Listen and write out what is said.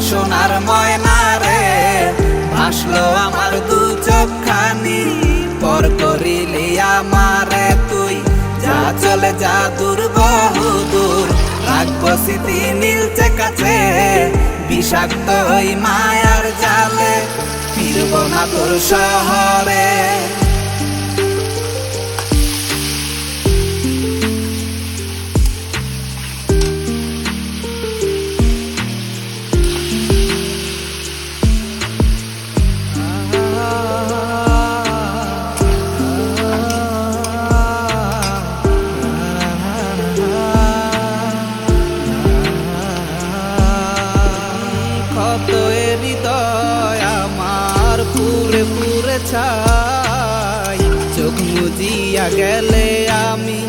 সোনার ময়না রে, ভাসলো আমার দু চোখখানি, পর করিলি আমারে তুই। যা চলে যা দূর বহুদূর, রাখবো স্মৃতি নীলচে কাছে, বিষাক্ত ওই মায়ার জালে ফিরব না তোর শহরে। হৃদয় আমার পুরে পুরে ছাই, চোখ মুজিয়া গেলে আমি